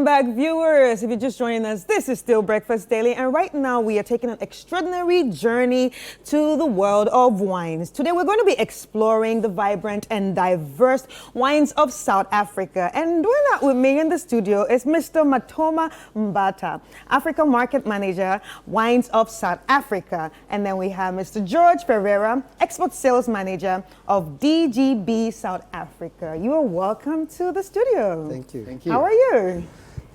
Welcome back, viewers. If you're just joining us, this is still Breakfast Daily, and right now we are taking an extraordinary journey to the world of wines. Today we're going to be exploring the vibrant and diverse wines of South Africa, and doing that with me in the studio is Mr. Matoma Mbata, Africa Market Manager, Wines of South Africa, and then we have Mr. George Pereira, Export Sales Manager of DGB South Africa. You are welcome to the studio. Thank you. Thank you. How are you?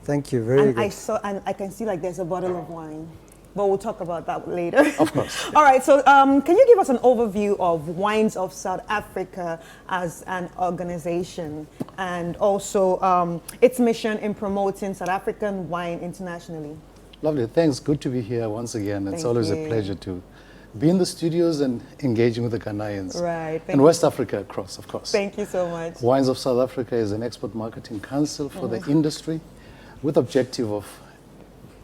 Thank you. Very good. I can see like there's a bottle of wine, but we'll talk about that later. Of course. All right. So, can you give us an overview of Wines of South Africa as an organization, and also its mission in promoting South African wine internationally? Lovely. Thanks. Good to be here once again. It's always a pleasure to be in the studios and engaging with the Ghanaians. Right. And West Africa across, of course. Thank you so much. Wines of South Africa is an export marketing council for the industry, with objective of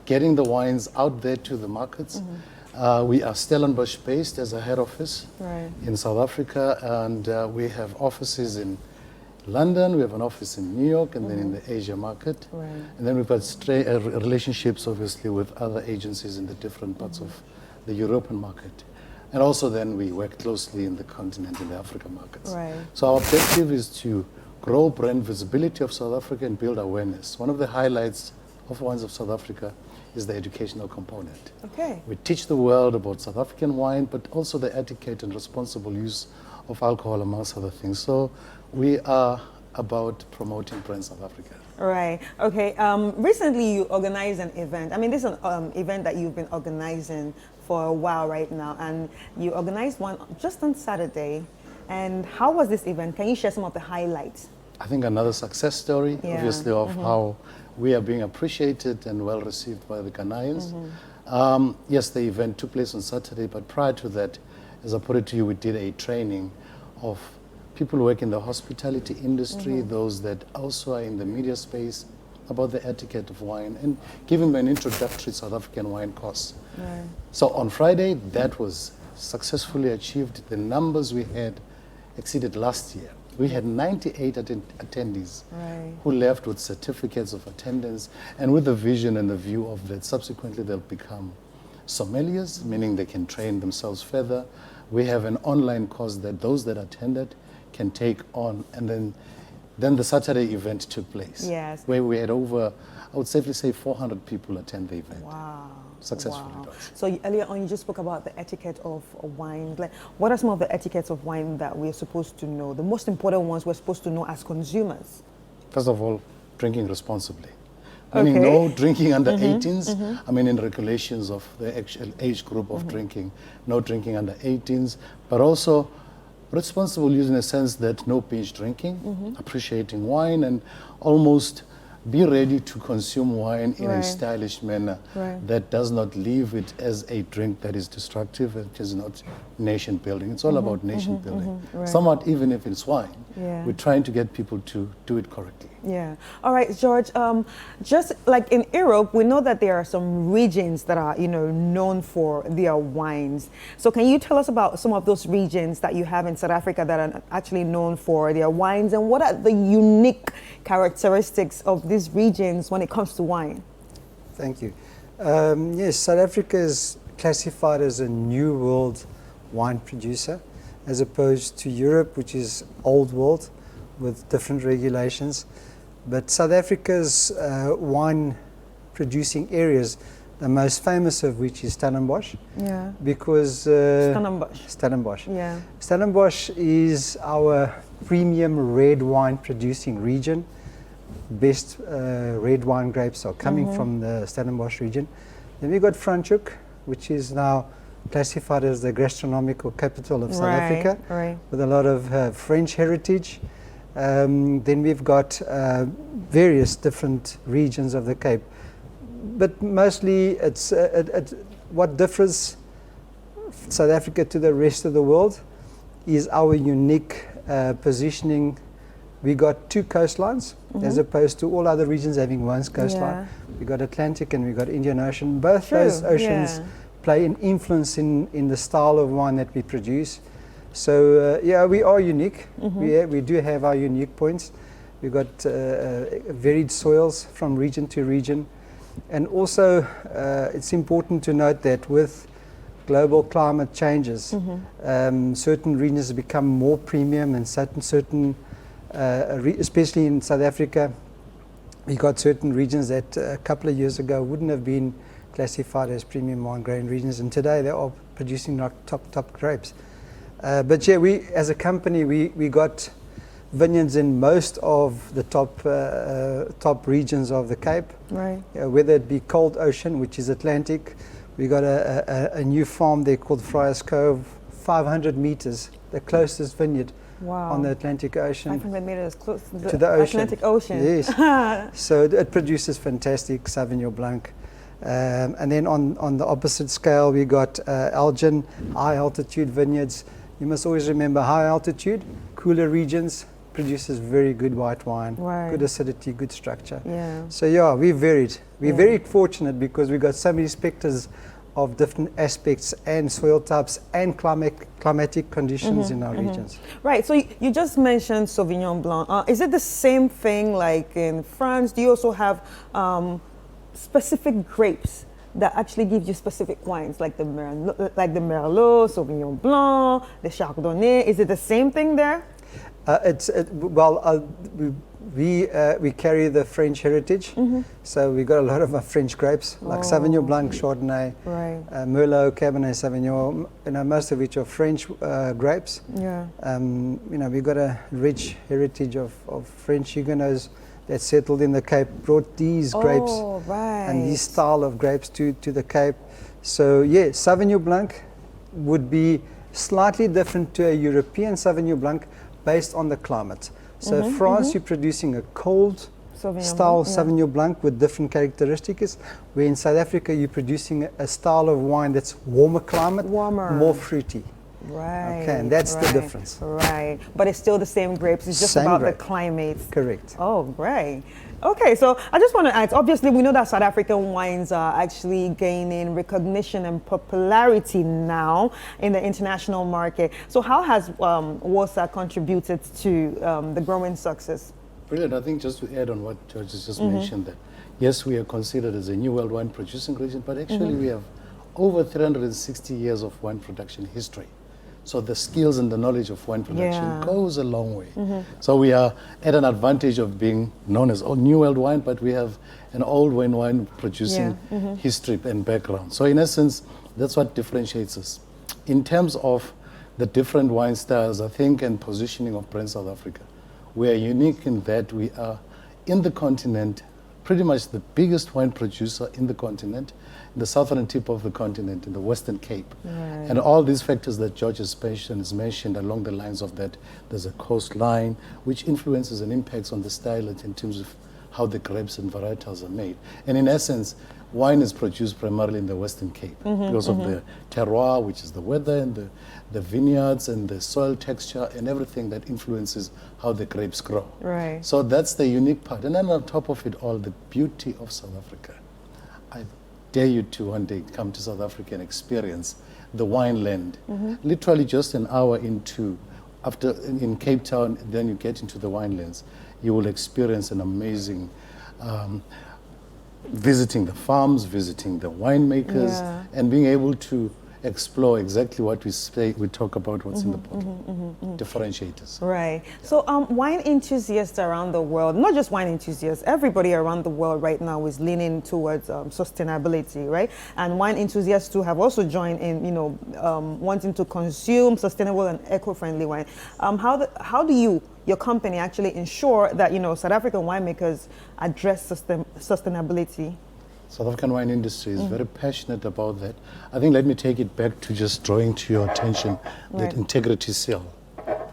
getting the wines out there to the markets. We are Stellenbosch based as a head office in South Africa, and we have offices in London, we have an office in New York, and then in the Asia market. And then we've got relationships obviously with other agencies in the different parts of the European market. And also then we work closely in the continent, in the African markets. So our objective is to grow brand visibility of South Africa and build awareness. One of the highlights of Wines of South Africa is the educational component. We teach the world about South African wine, but also the etiquette and responsible use of alcohol, amongst other things. So we are about promoting brand South Africa. Right. Okay. Recently you organized an event. I mean, this is an event that you've been organizing for a while right now, and you organized one just on Saturday. And how was this event? Can you share some of the highlights? I think another success story, obviously, of how we are being appreciated and well received by the Ghanaians. Yes, the event took place on Saturday, but prior to that, as I put it to you, we did a training of people who work in the hospitality industry, those that also are in the media space, about the etiquette of wine, and giving them an introductory South African wine course. So on Friday, that was successfully achieved. The numbers we had exceeded last year. We had 98 attendees who left with certificates of attendance and with the vision and the view of that subsequently they'll become sommeliers, meaning they can train themselves further. We have an online course that those that attended can take on, and then the Saturday event took place, where we had over, I would safely say, 400 people attend the event. Successfully done. So earlier on you just spoke about the etiquette of wine. Like, what are some of the etiquettes of wine that we're supposed to know? The most important ones we're supposed to know as consumers. First of all, drinking responsibly. Meaning no drinking under 18s. I mean, in regulations of the actual age group of drinking, no drinking under 18s, but also responsible use in a sense that no binge drinking, appreciating wine, and almost be ready to consume wine in a stylish manner that does not leave it as a drink that is destructive. It is not nation building. It's all about nation building. Somewhat, even if it's wine, we're trying to get people to do it correctly. All right, George, just like in Europe, we know that there are some regions that are, known for their wines. So can you tell us about some of those regions that you have in South Africa that are actually known for their wines, and what are the unique characteristics of these regions when it comes to wine? Thank you. Yes, South Africa is classified as a new world wine producer, as opposed to Europe, which is old world with different regulations. But South Africa's wine producing areas, the most famous of which is Stellenbosch. Because Stellenbosch. Stellenbosch is our premium red wine producing region. Best red wine grapes are coming from the Stellenbosch region. Then we got Franschhoek, which is now classified as the gastronomical capital of South Africa, with a lot of French heritage. Then we've got various different regions of the Cape, but mostly it's what differs South Africa to the rest of the world is our unique positioning. We got two coastlines, as opposed to all other regions having one coastline. We got Atlantic and we got Indian Ocean. Both those oceans play an influence in the style of wine that we produce. So yeah, we are unique. We do have our unique points. We've got varied soils from region to region. And also, it's important to note that with global climate changes, certain regions become more premium, and certain especially in South Africa, we got certain regions that a couple of years ago wouldn't have been classified as premium wine grain regions, and today they are producing like top grapes. But yeah, we as a company, we got vineyards in most of the top regions of the Cape, Right. whether it be Cold Ocean, which is Atlantic. We got a new farm there called Friars Cove, 500 meters, the closest vineyard Wow. on the Atlantic Ocean. 500 meters close To the ocean. Atlantic Ocean. Yes. So it produces fantastic Sauvignon Blanc. And then on the opposite scale, we got Elgin, high altitude vineyards. You must always remember high altitude, cooler regions, produces very good white wine, Right. good acidity, good structure. Yeah. So yeah, we're varied. We're Yeah. very fortunate because we got so many specters of different aspects and soil types and climatic conditions in our regions. Right. So you just mentioned Sauvignon Blanc. Is it the same thing like in France? Do you also have specific grapes that actually give you specific wines, like the Merlot, Sauvignon Blanc, the Chardonnay? Is it the same thing there? We carry the French heritage, so we got a lot of French grapes like Sauvignon Blanc, Chardonnay, Right. Merlot, Cabernet Sauvignon. Most of which are French grapes. Yeah. We got a rich heritage of French Huguenots that settled in the Cape, brought these grapes Oh, right. and these style of grapes to the Cape. So yeah, Sauvignon Blanc would be slightly different to a European Sauvignon Blanc based on the climate. So France, you're producing a cold Sauvignon style Blanc, yeah. Sauvignon Blanc with different characteristics, where in South Africa you're producing a style of wine that's warmer climate, Warmer. more fruity. Right. Okay, and that's the right, difference. Right. But it's still the same grapes. It's just Same about grape. the climate. Correct. Oh, right. Okay, so I just want to ask, obviously we know that South African wines are actually gaining recognition and popularity now in the international market. So how has WOSA contributed to the growing success? Brilliant. I think just to add on what George has just mentioned, that yes, we are considered as a new world wine producing region, but actually we have over 360 years of wine production history. So the skills and the knowledge of wine production Yeah. goes a long way. So we are at an advantage of being known as New World Wine, but we have an old wine producing history and background. So in essence, that's what differentiates us. In terms of the different wine styles, I think, and positioning of Brand South Africa, we are unique in that we are in the continent, pretty much the biggest wine producer in the continent, the southern tip of the continent, in the Western Cape. Right. And all these factors that George has mentioned along the lines of that, there's a coastline, which influences and impacts on the style in terms of how the grapes and varietals are made. And in essence, wine is produced primarily in the Western Cape because of the terroir, which is the weather, and the vineyards and the soil texture and everything that influences how the grapes grow. Right. So that's the unique part. And then on top of it all, the beauty of South Africa. I dare you to one day come to South Africa and experience the wine land. Literally just an hour in Cape Town, then you get into the winelands. You will experience an amazing visiting the farms, visiting the winemakers, Yeah. and being able to explore exactly what we talk about what's in the bottle, differentiators. Right. So wine enthusiasts around the world, not just wine enthusiasts, everybody around the world right now is leaning towards sustainability, right? And wine enthusiasts too have also joined in, wanting to consume sustainable and eco-friendly wine. How do your company actually ensure that, South African winemakers address sustainability? South African wine industry is very passionate about that. I think let me take it back to just drawing to your attention Right. that integrity seal.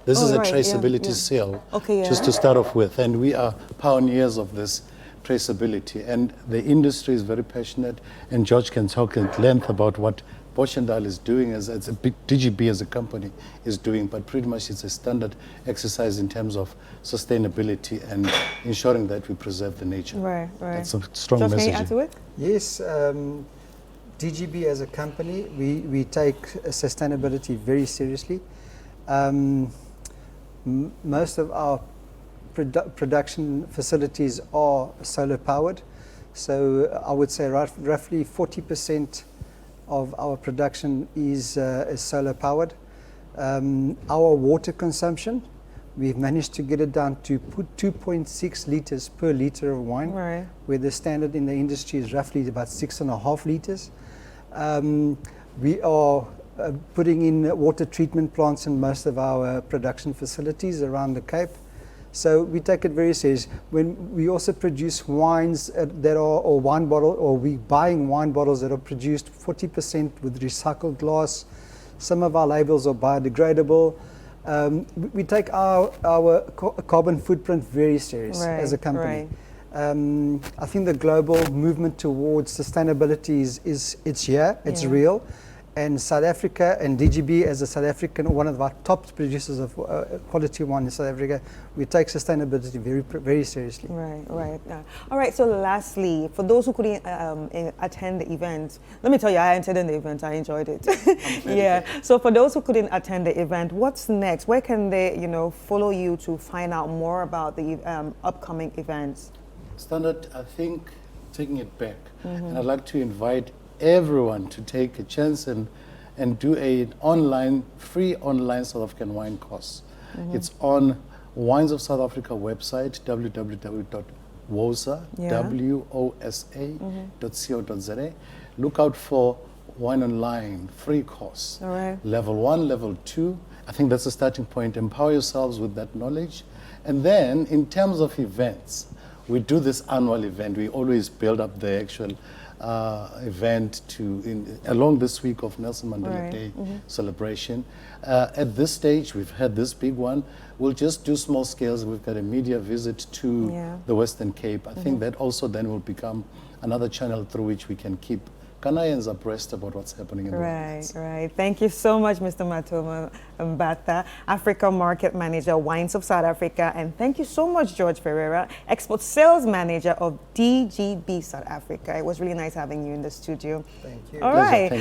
This Oh, is a right, yeah, traceability yeah. seal, Okay, yeah. just to start off with. And we are pioneers of this traceability. And the industry is very passionate, and George can talk at length about what Boshendal is doing as a big DGB as a company is doing, but pretty much it's a standard exercise in terms of sustainability and ensuring that we preserve the nature. Right. That's a strong Josh, message. can you add to it? Yes, DGB as a company, we take sustainability very seriously. Most of our production facilities are solar powered. So I would say roughly 40% of our production is solar powered. Our water consumption, we've managed to get it down to 2.6 liters per liter of wine, Right. where the standard in the industry is roughly about 6.5 liters. We are putting in water treatment plants in most of our production facilities around the Cape. So we take it very serious. When we also produce wines that are, or wine bottle, or we buying wine bottles that are produced 40% with recycled glass. Some of our labels are biodegradable. We take our carbon footprint very serious as a company. I think the global movement towards sustainability it's here, it's real. And South Africa and DGB as a South African, one of our top producers of quality wine in South Africa, we take sustainability very seriously. Right. All right, so lastly, for those who couldn't attend the event, let me tell you, I attended the event, I enjoyed it. Yeah, so for those who couldn't attend the event, what's next? Where can they, follow you to find out more about the upcoming events? Standard, I think, taking it back, and I'd like to invite everyone to take a chance and do an free online South African wine course. It's on Wines of South Africa website, www.wosa.co.za. Look out for Wine Online free course. All right. Level 1, level 2. I think that's the starting point. Empower yourselves with that knowledge. And then in terms of events, we do this annual event. We always build up the actual event along this week of Nelson Mandela Day celebration. At this stage, we've had this big one. We'll just do small scales. We've got a media visit to the Western Cape. I think that also then will become another channel through which we can keep Ghanaians abreast about what's happening in the world. Right. Thank you so much, Mr. Matoma Mbata, Africa Market Manager, Wines of South Africa. And thank you so much, George Ferreira, Export Sales Manager of DGB South Africa. It was really nice having you in the studio. Thank you. All right. Thank you.